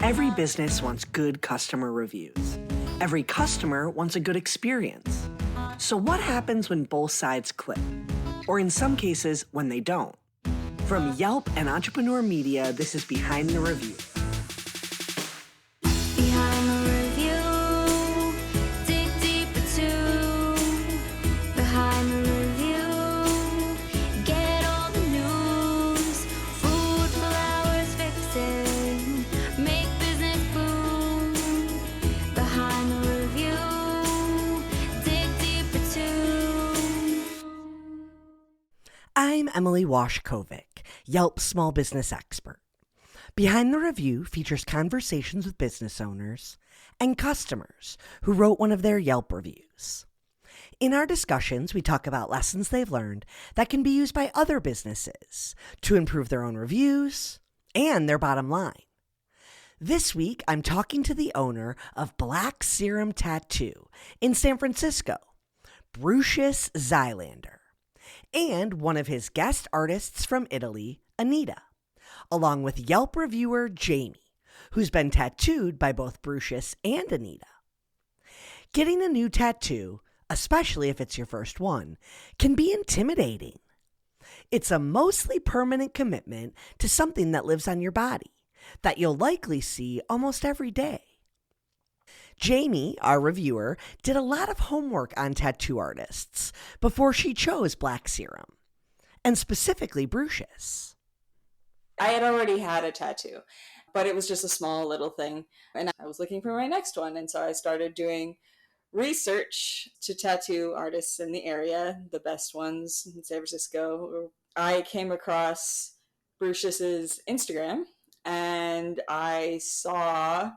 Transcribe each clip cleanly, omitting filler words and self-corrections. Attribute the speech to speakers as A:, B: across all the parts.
A: Every business wants good customer reviews. Every customer wants a good experience. So what happens when both sides click? Or in some cases, when they don't? From Yelp and Entrepreneur Media, this is Behind the Review.
B: Behind the review, dig deeper too. Behind the review, get all the news. Food, flowers, fixing, make business boom. Behind the review, dig deeper too.
A: I'm Emily Washcovick, Yelp small business expert. Behind the Review features conversations with business owners and customers who wrote one of their Yelp reviews. In our discussions, we talk about lessons they've learned that can be used by other businesses to improve their own reviews and their bottom line. This week, I'm talking to the owner of Black Serum Tattoo in San Francisco, Brücius Zylander, and one of his guest artists from Italy, Anita, along with Yelp reviewer Jamie, who's been tattooed by both Brücius and Anita. Getting a new tattoo, especially if it's your first one, can be intimidating. It's a mostly permanent commitment to something that lives on your body, that you'll likely see almost every day. Jamie, our reviewer, did a lot of homework on tattoo artists before she chose Black Serum, and specifically Brücius.
C: I had already had a tattoo, but it was just a small little thing. And I was looking for my next one. And so I started doing research to tattoo artists in the area, the best ones in San Francisco. I came across Brücius's Instagram and I saw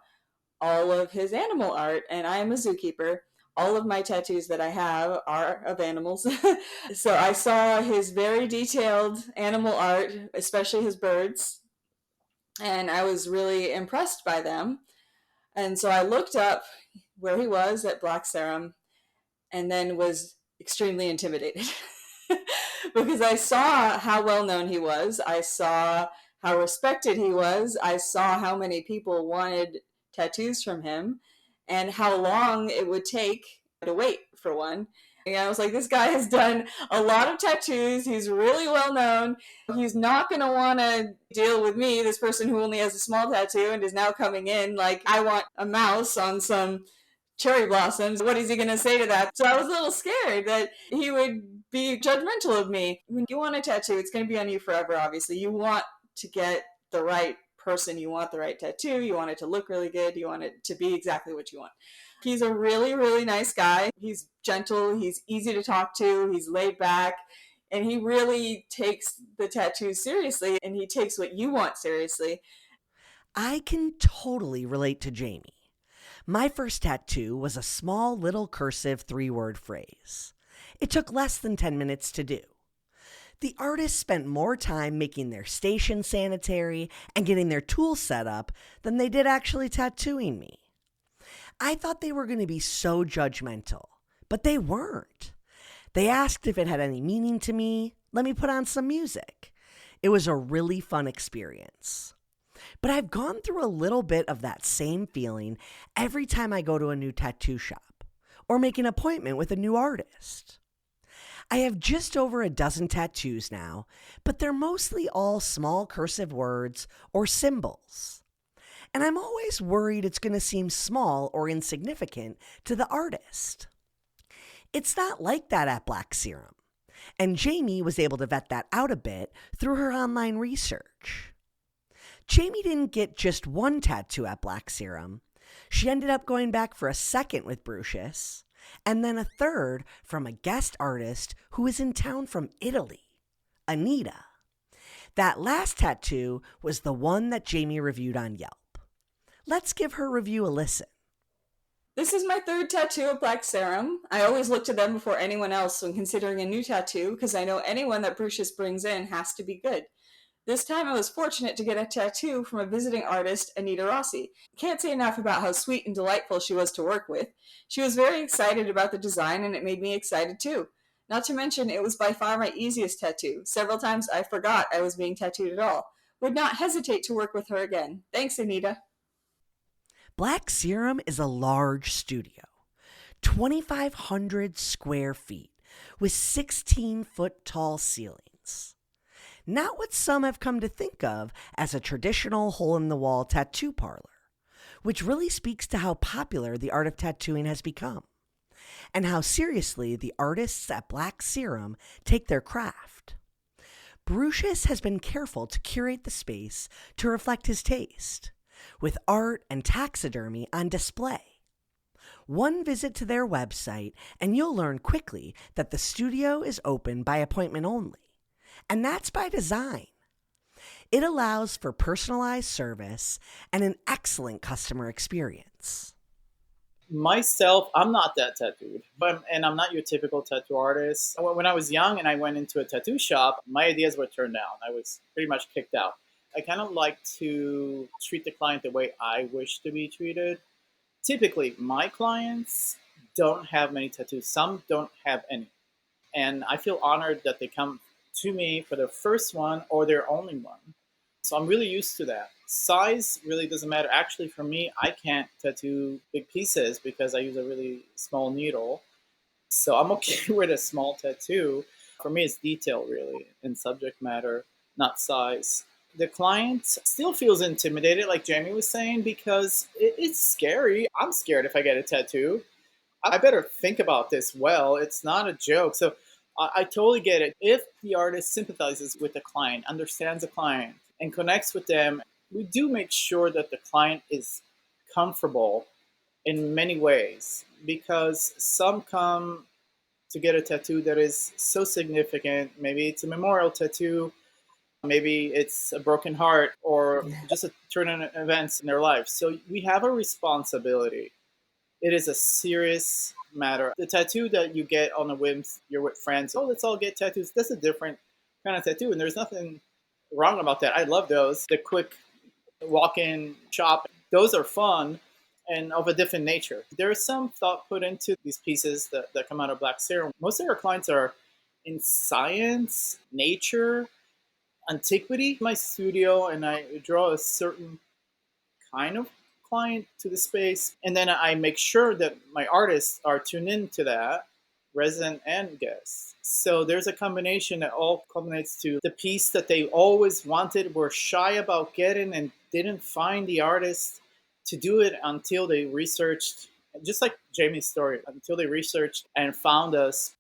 C: all of his animal art, and I am a zookeeper. All of my tattoos that I have are of animals. So I saw his very detailed animal art, especially his birds, and I was really impressed by them. And so I looked up where he was at Black Serum and then was extremely intimidated because I saw how well known he was. I saw how respected he was. I saw how many people wanted tattoos from him and how long it would take to wait for one. And I was like, this guy has done a lot of tattoos. He's really well known. He's not going to want to deal with me, this person who only has a small tattoo and is now coming in like, I want a mouse on some cherry blossoms. What is he going to say to that? So I was a little scared that he would be judgmental of me. When you want a tattoo, it's going to be on you forever, obviously. You want to get the right person, you want the right tattoo, you want it to look really good, you want it to be exactly what you want. He's a really, really nice guy. He's gentle, he's easy to talk to, he's laid back, and he really takes the tattoos seriously, and he takes what you want seriously.
A: I can totally relate to Jamie. My first tattoo was a small little cursive 3-word phrase. It took less than 10 minutes to do. The artists spent more time making their station sanitary and getting their tools set up than they did actually tattooing me. I thought they were going to be so judgmental, but they weren't. They asked if it had any meaning to me, let me put on some music. It was a really fun experience. But I've gone through a little bit of that same feeling every time I go to a new tattoo shop or make an appointment with a new artist. I have just over a dozen tattoos now, but they're mostly all small cursive words or symbols. And I'm always worried it's going to seem small or insignificant to the artist. It's not like that at Black Serum, and Jamie was able to vet that out a bit through her online research. Jamie didn't get just one tattoo at Black Serum. She ended up going back for a second with Brücius, and then a third from a guest artist who was in town from Italy, Anita. That last tattoo was the one that Jamie reviewed on Yelp. Let's give her review a listen.
C: This is my third tattoo at Black Serum. I always look to them before anyone else when considering a new tattoo because I know anyone that Brücius brings in has to be good. This time I was fortunate to get a tattoo from a visiting artist, Anita Rossi. Can't say enough about how sweet and delightful she was to work with. She was very excited about the design and it made me excited too. Not to mention it was by far my easiest tattoo. Several times I forgot I was being tattooed at all. Would not hesitate to work with her again. Thanks, Anita.
A: Black Serum is a large studio, 2,500 square feet, with 16-foot tall ceilings. Not what some have come to think of as a traditional hole-in-the-wall tattoo parlor, which really speaks to how popular the art of tattooing has become, and how seriously the artists at Black Serum take their craft. Brücius has been careful to curate the space to reflect his taste, with art and taxidermy on display. One visit to their website and you'll learn quickly that the studio is open by appointment only, and that's by design. It allows for personalized service and an excellent customer experience.
D: Myself, I'm not that tattooed, and I'm not your typical tattoo artist. When I was young and I went into a tattoo shop, my ideas were turned down. I was pretty much kicked out. I kind of like to treat the client the way I wish to be treated. Typically, my clients don't have many tattoos. Some don't have any. And I feel honored that they come to me for their first one or their only one. So I'm really used to that. Size really doesn't matter. Actually, for me, I can't tattoo big pieces because I use a really small needle. So I'm okay with a small tattoo. For me, it's detail really and subject matter, not size. The client still feels intimidated, like Jamie was saying, because it's scary. I'm scared if I get a tattoo. I better think about this well. It's not a joke. So I totally get it. If the artist sympathizes with the client, understands the client, and connects with them, we do make sure that the client is comfortable in many ways, because some come to get a tattoo that is so significant. Maybe it's a memorial tattoo, maybe it's a broken heart, or just a turn in events in their life. So we have a responsibility. It is a serious matter. The tattoo that you get on a whim, you're with friends, oh, let's all get tattoos. That's a different kind of tattoo, and there's nothing wrong about that. I love those. The quick walk-in shop, those are fun and of a different nature. There is some thought put into these pieces that come out of Black Serum. Most of our clients are in science, nature, antiquity. My studio, and I draw a certain kind of client to the space, and then I make sure that my artists are tuned into that, resident and guests. So there's a combination that all culminates to the piece that they always wanted, were shy about getting, and didn't find the artist to do it until they researched, just like Jamie's story, until they researched and found us.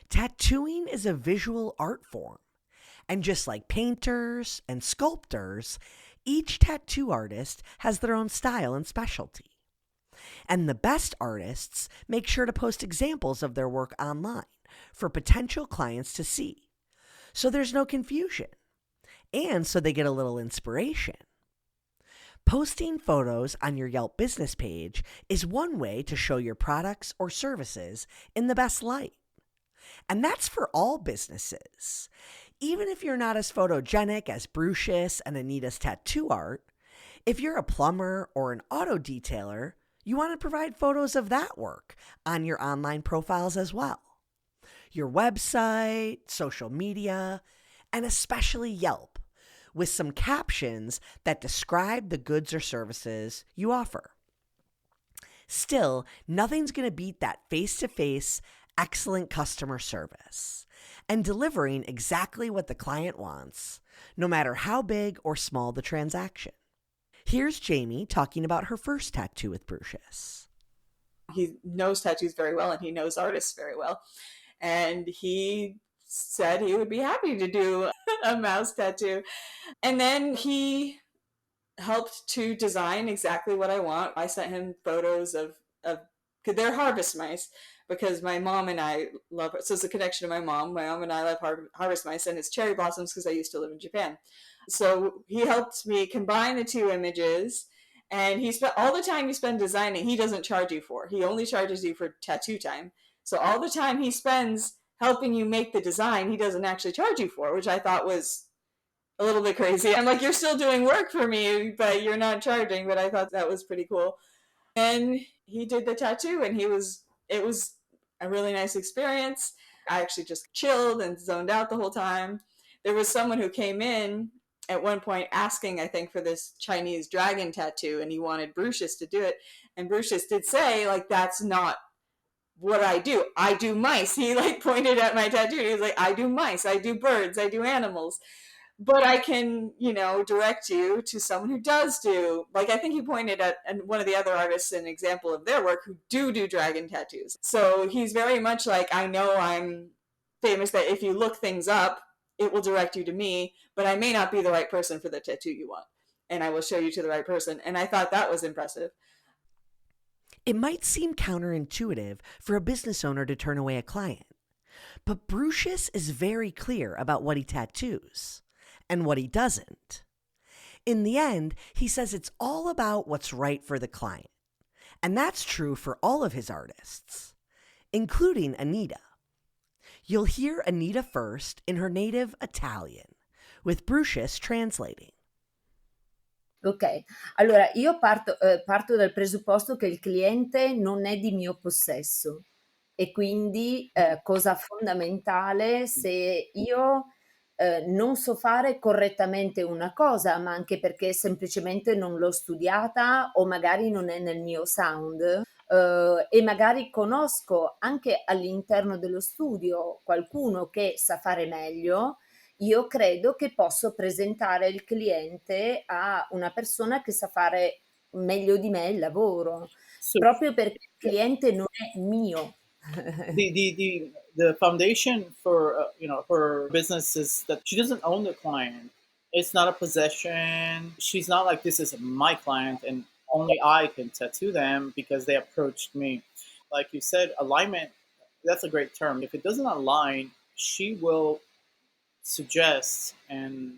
A: Tattooing is a visual art form, and just like painters and sculptors, each tattoo artist has their own style and specialty. And the best artists make sure to post examples of their work online for potential clients to see, so there's no confusion, and so they get a little inspiration. Posting photos on your Yelp business page is one way to show your products or services in the best light. And that's for all businesses. Even if you're not as photogenic as Brücius and Anita's tattoo art, if you're a plumber or an auto detailer, you want to provide photos of that work on your online profiles as well. Your website, social media, and especially Yelp, with some captions that describe the goods or services you offer. Still, nothing's going to beat that face-to-face, excellent customer service and delivering exactly what the client wants, no matter how big or small the transaction. Here's Jamie talking about her first tattoo with Brücius.
C: He knows tattoos very well, and he knows artists very well. And he said he would be happy to do a mouse tattoo. And then he helped to design exactly what I want. I sent him photos of because they're harvest mice, because my mom and I love it. So it's a connection to my mom. My mom and I love harvest mice, and it's cherry blossoms because I used to live in Japan. So he helped me combine the two images, and he spent all the time you spend designing, he doesn't charge you for. He only charges you for tattoo time. So all the time he spends helping you make the design, he doesn't actually charge you for, which I thought was a little bit crazy. I'm like, you're still doing work for me, but you're not charging. But I thought that was pretty cool. And he did the tattoo, and it was a really nice experience. I actually just chilled and zoned out the whole time. There was someone who came in at one point asking, I think, for this Chinese dragon tattoo, and he wanted Brücius to do it. And Brücius did say, like, that's not what I do. I do mice. He like pointed at my tattoo. He was like, I do mice, I do birds, I do animals. But I can, direct you to someone who does do, like, I think he pointed at one of the other artists, an example of their work, who do dragon tattoos. So he's very much like, I know I'm famous, that if you look things up, it will direct you to me, but I may not be the right person for the tattoo you want. And I will show you to the right person. And I thought that was impressive.
A: It might seem counterintuitive for a business owner to turn away a client, but Brücius is very clear about what he tattoos and what he doesn't. In the end, he says it's all about what's right for the client. And that's true for all of his artists, including Anita. You'll hear Anita first in her native Italian, with Brücius translating.
E: Ok, allora io parto dal presupposto che il cliente non è di mio possesso e quindi cosa fondamentale, se io non so fare correttamente una cosa, ma anche perché semplicemente non l'ho studiata o magari non è nel mio sound, e magari conosco anche all'interno dello studio qualcuno che sa fare meglio, io credo che posso presentare il cliente a una persona che sa fare meglio di me il lavoro,
D: So
E: proprio perché il cliente non è mio.
D: the foundation for her business is that she doesn't own the client. It's not a possession. She's not like, this is my client and only I can tattoo them because they approached me. Like you said, alignment, that's a great term. If it doesn't align, she will suggest, and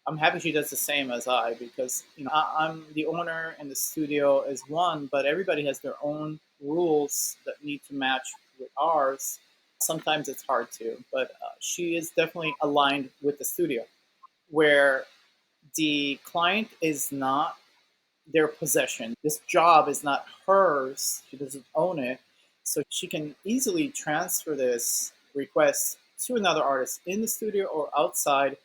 D: I'm happy she does the same as I, because I'm the owner and the studio is one, but everybody has their own rules that need to match with ours. Sometimes it's hard to, but she is definitely aligned with the studio, where the client is not their possession. This job is not hers. She doesn't own it. So she can easily transfer this request to another artist in the studio or outside,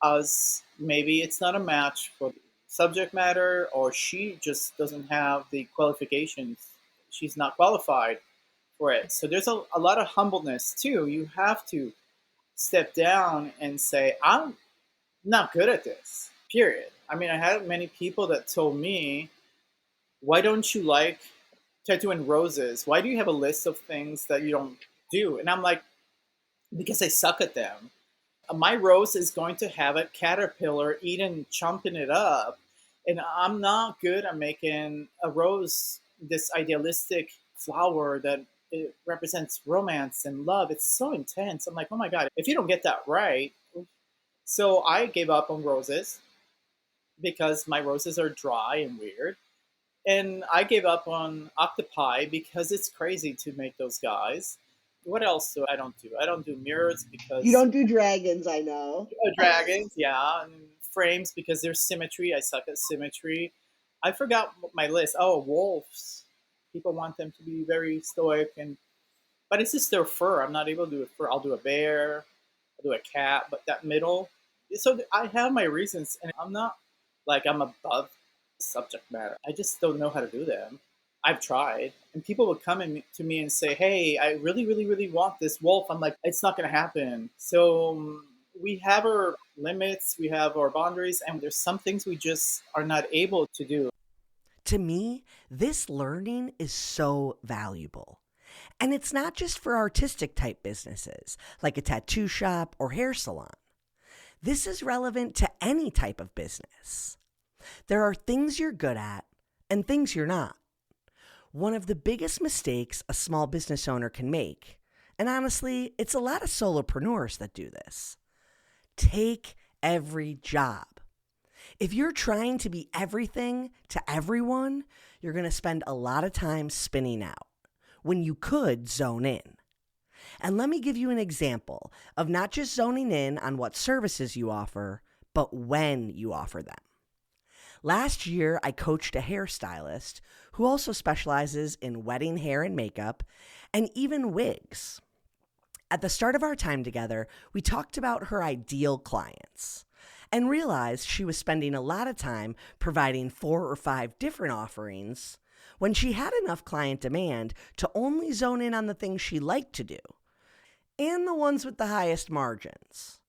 D: as maybe it's not a match for the subject matter, or she just doesn't have the qualifications. She's not qualified for it. So there's a lot of humbleness too. You have to step down and say, I'm not good at this, period. I mean, I had many people that told me, why don't you like tattooing roses? Why do you have a list of things that you don't do? And I'm like, because I suck at them. My rose is going to have a caterpillar eating, chomping it up. And I'm not good at making a rose, this idealistic flower that it represents romance and love. It's so intense. I'm like, oh my God, if you don't get that right. So I gave up on roses because my roses are dry and weird. And I gave up on octopi because it's crazy to make those guys. What else do I don't do? I don't do mirrors because
F: You don't do dragons, I know.
D: dragons, yeah, and frames because there's symmetry. I suck at symmetry. I forgot my list. Oh, wolves. People want them to be very stoic, but it's just their fur. I'm not able to do a fur. I'll do a bear, I'll do a cat, but that middle. So I have my reasons, and I'm not like I'm above subject matter. I just don't know how to do them. I've tried, and people would come to me and say, hey, I really, really, really want this wolf. I'm like, it's not going to happen. So we have our limits, we have our boundaries, and there's some things we just are not able to do.
A: To me, this learning is so valuable. And it's not just for artistic type businesses, like a tattoo shop or hair salon. This is relevant to any type of business. There are things you're good at and things you're not. One of the biggest mistakes a small business owner can make, and honestly, it's a lot of solopreneurs that do this, take every job. If you're trying to be everything to everyone, you're going to spend a lot of time spinning out when you could zone in. And let me give you an example of not just zoning in on what services you offer, but when you offer them. Last year, I coached a hairstylist who also specializes in wedding hair and makeup and even wigs. At the start of our time together, we talked about her ideal clients. and realized she was spending a lot of time providing 4 or 5 different offerings when she had enough client demand to only zone in on the things she liked to do and the ones with the highest margins.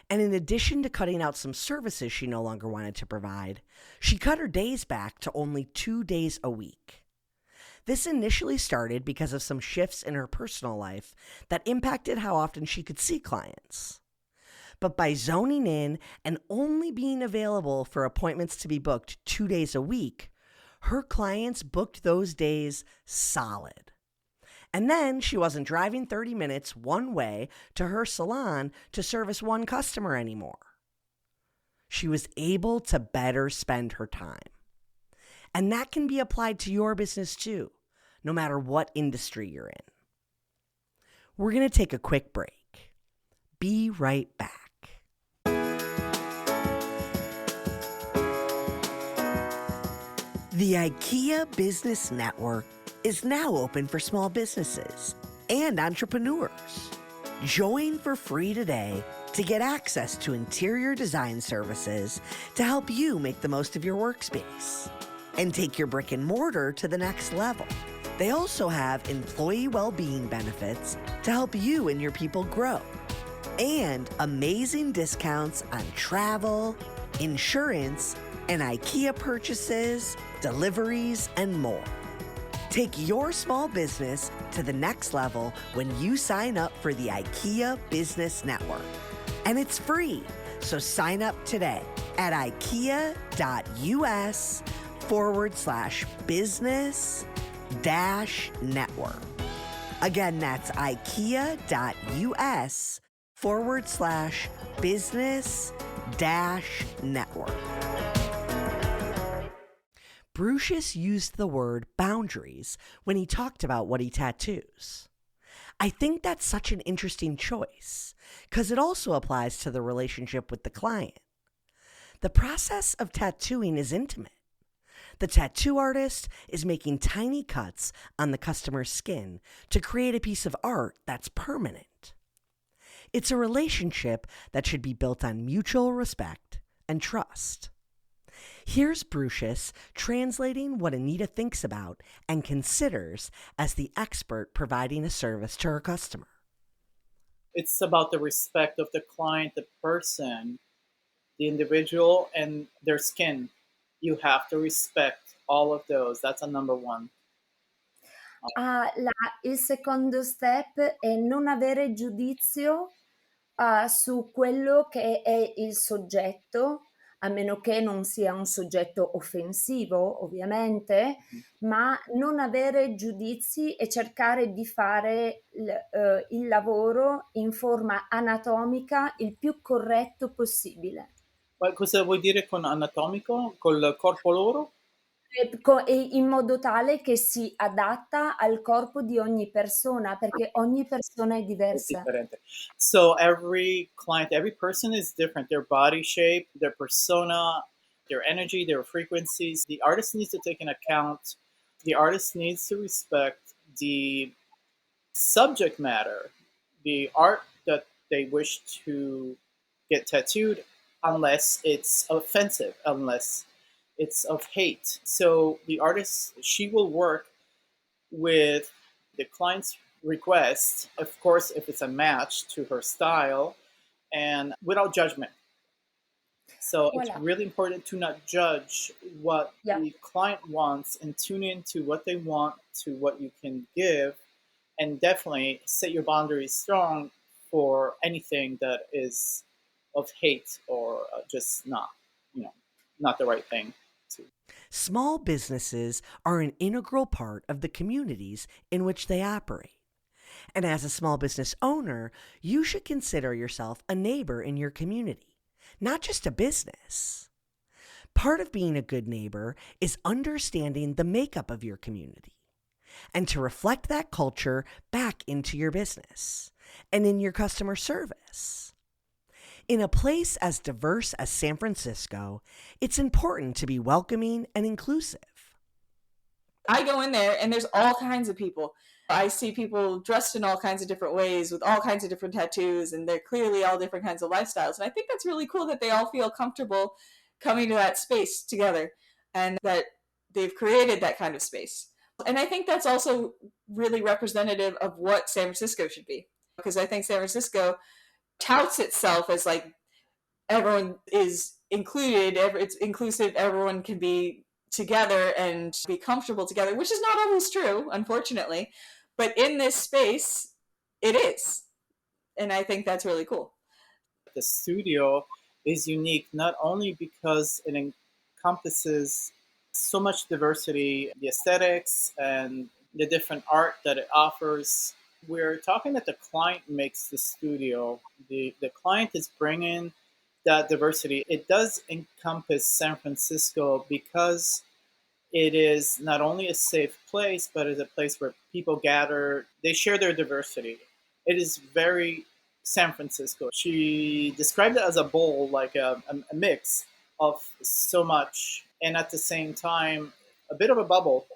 A: And in addition to cutting out some services she no longer wanted to provide, she cut her days back to only 2 days a week. This initially started because of some shifts in her personal life that impacted how often she could see clients. But by zoning in and only being available for appointments to be booked 2 days a week, her clients booked those days solid. And then she wasn't driving 30 minutes one way to her salon to service one customer anymore. She was able to better spend her time. And that can be applied to your business too, no matter what industry you're in. We're going to take a quick break. Be right back. The IKEA Business Network is now open for small businesses and entrepreneurs. Join for free today to get access to interior design services to help you make the most of your workspace and take your brick and mortar to the next level. They also have employee well-being benefits to help you and your people grow, and amazing discounts on travel, insurance, and IKEA purchases, deliveries, and more. Take your small business to the next level when you sign up for the IKEA Business Network. And it's free, so sign up today at ikea.us/business-network. Again, that's ikea.us/business-network. Brücius used the word boundaries when he talked about what he tattoos. I think that's such an interesting choice because it also applies to the relationship with the client. The process of tattooing is intimate. The tattoo artist is making tiny cuts on the customer's skin to create a piece of art that's permanent. It's a relationship that should be built on mutual respect and trust. Here's Brücius translating what Anita thinks about and considers as the expert providing a service to her customer.
D: It's about the respect of the client, the person, the individual, and their skin. You have to respect all of those. That's a number one.
E: Il secondo step è non avere giudizio su quello che è il soggetto, a meno che non sia un soggetto offensivo, ovviamente, ma non avere giudizi e cercare di fare il lavoro in forma anatomica il più corretto possibile.
D: Cosa vuoi dire con anatomico? Col corpo loro?
E: E in modo tale che si adatta al corpo di ogni persona, perché ogni persona è diversa.
D: So every client, every person is different. Their body shape, their persona, their energy, their frequencies. The artist needs to take into account. The artist needs to respect the subject matter, the art that they wish to get tattooed, unless it's offensive, unless it's of hate. So the artist, she will work with the client's request, of course, if it's a match to her style, and without judgment. So
E: Voilà.
D: it's really important to not judge what the client wants and tune into what they want, to what you can give, and definitely set your boundaries strong for anything that is of hate or just not, not the right thing.
A: Small businesses are an integral part of the communities in which they operate. And as a small business owner, you should consider yourself a neighbor in your community, not just a business. Part of being a good neighbor is understanding the makeup of your community and to reflect that culture back into your business and in your customer service. In a place as diverse as San Francisco, it's important to be welcoming and inclusive.
C: I go in there and there's all kinds of people. I see people dressed in all kinds of different ways with all kinds of different tattoos, and they're clearly all different kinds of lifestyles. And I think that's really cool that they all feel comfortable coming to that space together and that they've created that kind of space. And I think that's also really representative of what San Francisco should be. Because I think San Francisco touts itself as like everyone is included, it's inclusive, everyone can be together and be comfortable together, which is not always true, unfortunately. But in this space, it is. And I think that's really cool.
D: The studio is unique not only because it encompasses so much diversity, the aesthetics and the different art that it offers. We're talking that the client makes the studio. The client is bringing that diversity. It does encompass San Francisco because it is not only a safe place, but is a place where people gather. They share their diversity. It is very San Francisco. She described it as a bowl, like a mix of so much, and at the same time, a bit of a bubble.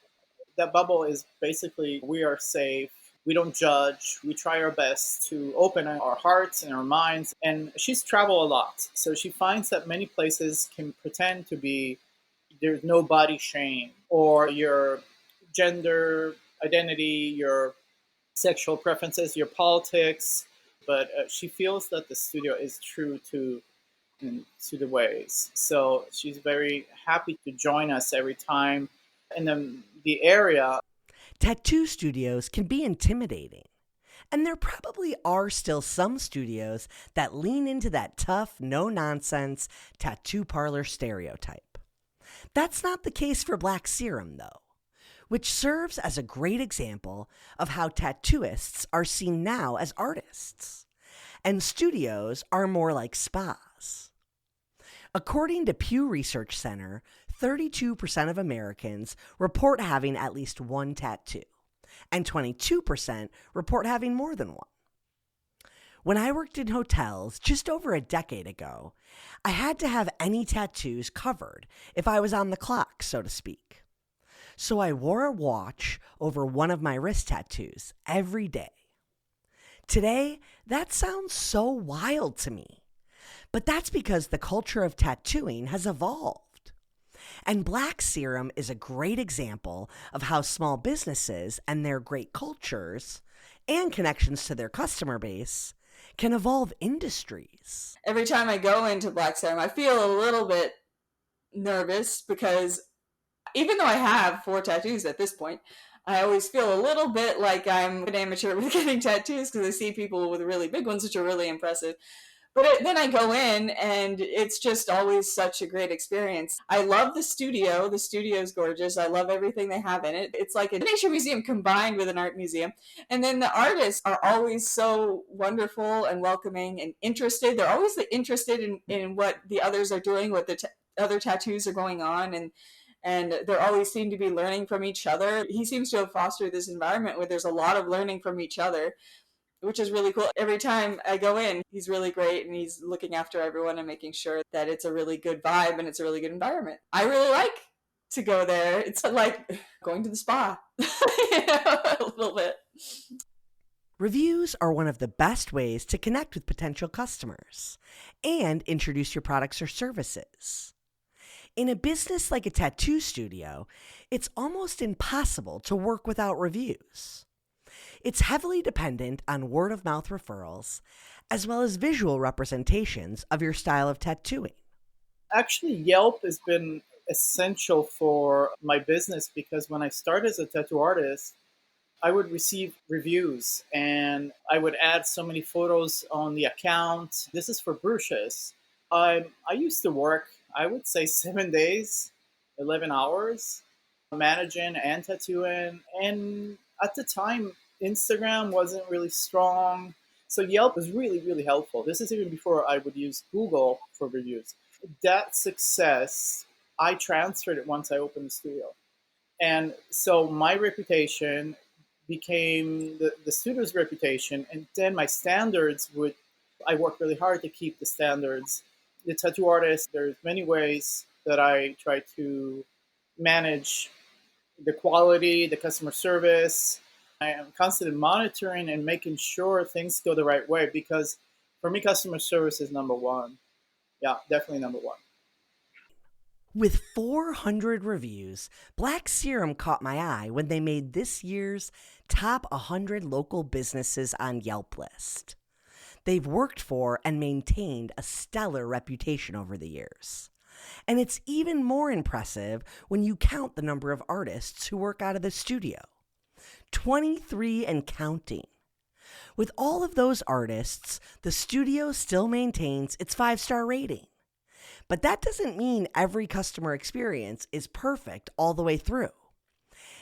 D: That bubble is basically we are safe. We don't judge. We try our best to open our hearts and our minds. And she's traveled a lot. So she finds that many places can pretend to be there's no body shame or your gender identity, your sexual preferences, your politics. But she feels that the studio is true to the ways. So she's very happy to join us every time. And then the area.
A: Tattoo studios can be intimidating, and there probably are still some studios that lean into that tough, no-nonsense tattoo parlor stereotype. That's not the case for Black Serum, though, which serves as a great example of how tattooists are seen now as artists, and studios are more like spas. According to Pew Research Center, 32% of Americans report having at least one tattoo, and 22% report having more than one. When I worked in hotels just over a decade ago, I had to have any tattoos covered if I was on the clock, so to speak. So I wore a watch over one of my wrist tattoos every day. Today, that sounds so wild to me. But that's because the culture of tattooing has evolved. And Black Serum is a great example of how small businesses and their great cultures and connections to their customer base can evolve industries.
C: Every time I go into Black Serum, I feel a little bit nervous because even though I have 4 tattoos at this point, I always feel a little bit like I'm an amateur with getting tattoos because I see people with really big ones, which are really impressive. But then I go in, and it's just always such a great experience. I love the studio. The studio is gorgeous. I love everything they have in it. It's like a nature museum combined with an art museum. And then the artists are always so wonderful and welcoming and interested. They're always interested in what the others are doing, what the other tattoos are going on, and they always seem to be learning from each other. He seems to have fostered this environment where there's a lot of learning from each other, which is really cool. Every time I go in, he's really great, and he's looking after everyone and making sure that it's a really good vibe and it's a really good environment. I really like to go there. It's like going to the spa, a little bit.
A: Reviews are one of the best ways to connect with potential customers and introduce your products or services. In a business like a tattoo studio, it's almost impossible to work without reviews. It's heavily dependent on word-of-mouth referrals, as well as visual representations of your style of tattooing.
D: Actually, Yelp has been essential for my business because when I started as a tattoo artist, I would receive reviews and I would add so many photos on the account. This is for Brücius. I used to work, I would say 7 days, 11 hours, managing and tattooing. And at the time, Instagram wasn't really strong. So Yelp was really, really helpful. This is even before I would use Google for reviews. That success, I transferred it once I opened the studio. And so my reputation became the studio's reputation. And then my standards I worked really hard to keep the standards. The tattoo artist, there's many ways that I try to manage the quality, the customer service. I am constantly monitoring and making sure things go the right way because for me, customer service is number one. Yeah, definitely number one.
A: With 400 reviews, Black Serum caught my eye when they made this year's top 100 local businesses on Yelp list. They've worked for and maintained a stellar reputation over the years. And it's even more impressive when you count the number of artists who work out of the studio. 23 and counting. With all of those artists, the studio still maintains its 5-star rating. But that doesn't mean every customer experience is perfect all the way through.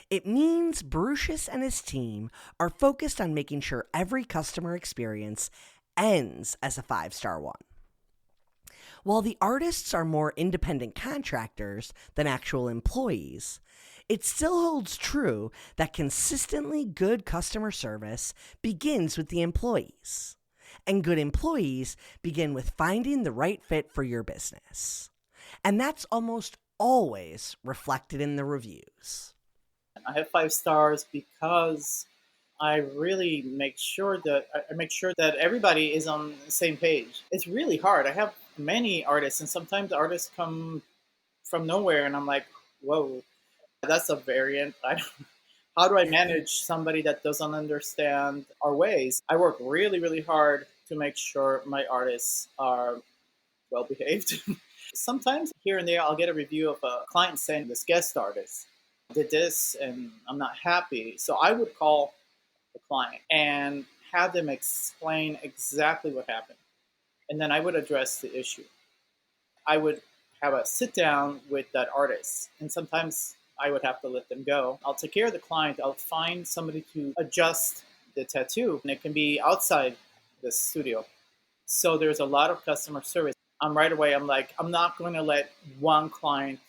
A: It means Brücius and his team are focused on making sure every customer experience ends as a 5-star one. While the artists are more independent contractors than actual employees, it still holds true that consistently good customer service begins with the employees. And good employees begin with finding the right fit for your business. And that's almost always reflected in the reviews.
D: I have 5 stars because I really make sure that everybody is on the same page. It's really hard. I have many artists, and sometimes the artists come from nowhere, and I'm like, whoa, that's a variant. How do I manage somebody that doesn't understand our ways? I work really, really hard to make sure my artists are well behaved. Sometimes here and there, I'll get a review of a client saying this guest artist did this and I'm not happy. So I would call the client and have them explain exactly what happened. And then I would address the issue. I would have a sit down with that artist. And sometimes I would have to let them go. I'll take care of the client. I'll find somebody to adjust the tattoo. And it can be outside the studio. So there's a lot of customer service. I'm like, I'm not going to let one client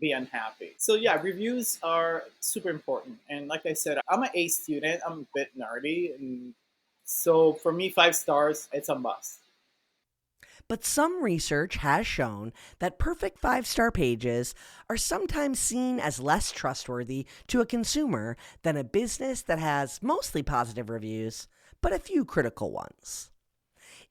D: be unhappy. So yeah, reviews are super important. And like I said, I'm an A student. I'm a bit nerdy. And so for me, 5 stars, it's a must.
A: But some research has shown that perfect 5-star pages are sometimes seen as less trustworthy to a consumer than a business that has mostly positive reviews, but a few critical ones.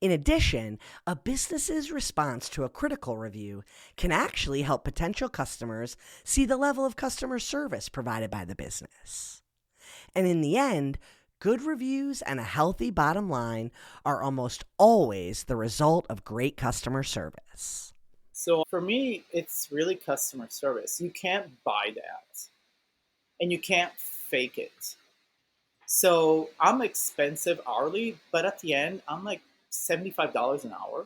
A: In addition, a business's response to a critical review can actually help potential customers see the level of customer service provided by the business. And in the end, good reviews and a healthy bottom line are almost always the result of great customer service.
D: So for me, it's really customer service. You can't buy that. And you can't fake it. So I'm expensive hourly, but at the end, I'm like $75 an hour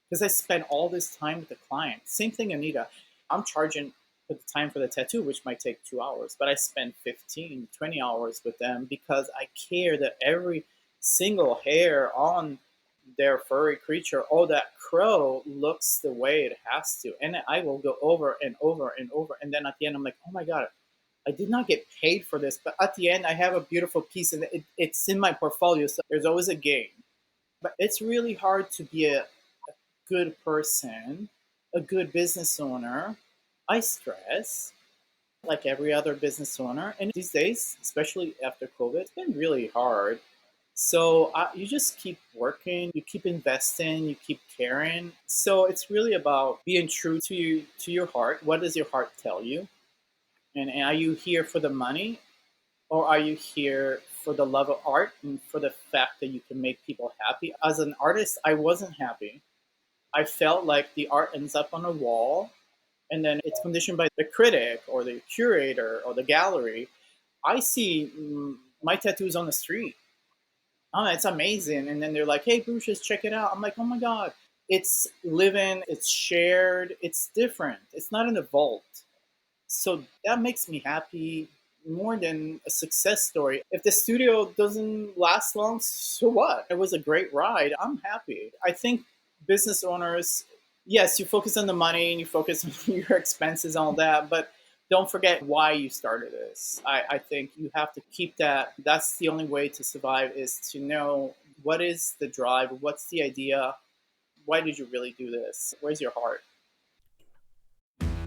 D: because I spend all this time with the client. Same thing, Anita. I'm charging for the time for the tattoo, which might take 2 hours, but I spend 15, 20 hours with them because I care that every single hair on their furry creature or that crow looks the way it has to. And I will go over and over and over. And then at the end, I'm like, oh my God, I did not get paid for this. But at the end, I have a beautiful piece and it's in my portfolio. So there's always a gain. But it's really hard to be a good person, a good business owner. I stress like every other business owner. And these days, especially after COVID, it's been really hard. So you just keep working, you keep investing, you keep caring. So it's really about being true to your heart. What does your heart tell you? And are you here for the money? Or are you here for the love of art and for the fact that you can make people happy? As an artist, I wasn't happy. I felt like the art ends up on a wall and then it's conditioned by the critic or the curator or the gallery. I see my tattoos on the street. Oh, it's amazing. And then they're like, hey, Brücius, check it out. I'm like, oh my God. It's living, it's shared, it's different. It's not in a vault. So that makes me happy more than a success story. If the studio doesn't last long, so what? It was a great ride. I'm happy. I think business owners, yes, you focus on the money and you focus on your expenses and all that, but don't forget why you started this. I think you have to keep that. That's the only way to survive is to know what is the drive, what's the idea, why did you really do this? Where's your heart?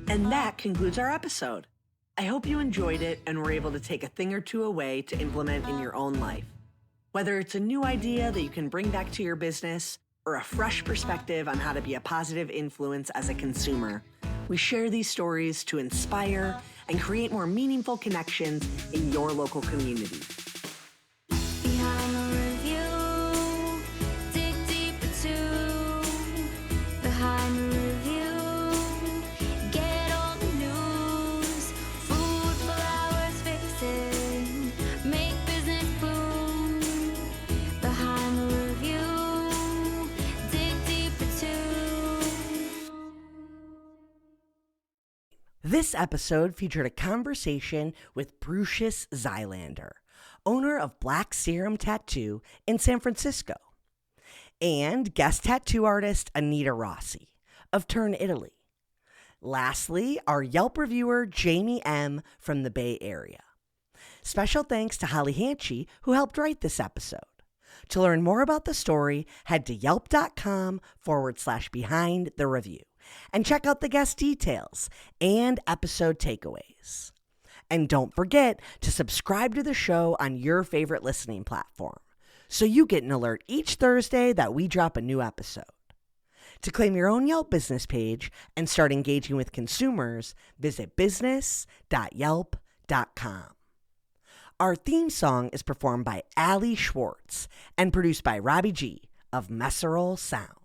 A: And that concludes our episode. I hope you enjoyed it and were able to take a thing or two away to implement in your own life. Whether it's a new idea that you can bring back to your business or a fresh perspective on how to be a positive influence as a consumer, we share these stories to inspire and create more meaningful connections in your local community.
B: Behind the review, dig deeper too. Behind the review, get all the news. Food, flowers, fixing, make business boom. Behind the review, dig deeper too.
A: This episode featured a conversation with Brücius Zylander, owner of Black Serum Tattoo in San Francisco, and guest tattoo artist Anita Rossi of Turn Italy. Lastly, our Yelp reviewer Jamie M. from the Bay Area. Special thanks to Holly Hanchy, who helped write this episode. To learn more about the story, head to yelp.com/behind the review and check out the guest details and episode takeaways. And don't forget to subscribe to the show on your favorite listening platform so you get an alert each Thursday that we drop a new episode. To claim your own Yelp business page and start engaging with consumers, visit business.yelp.com. Our theme song is performed by Ali Schwartz and produced by Robbie G of Messerol Sound.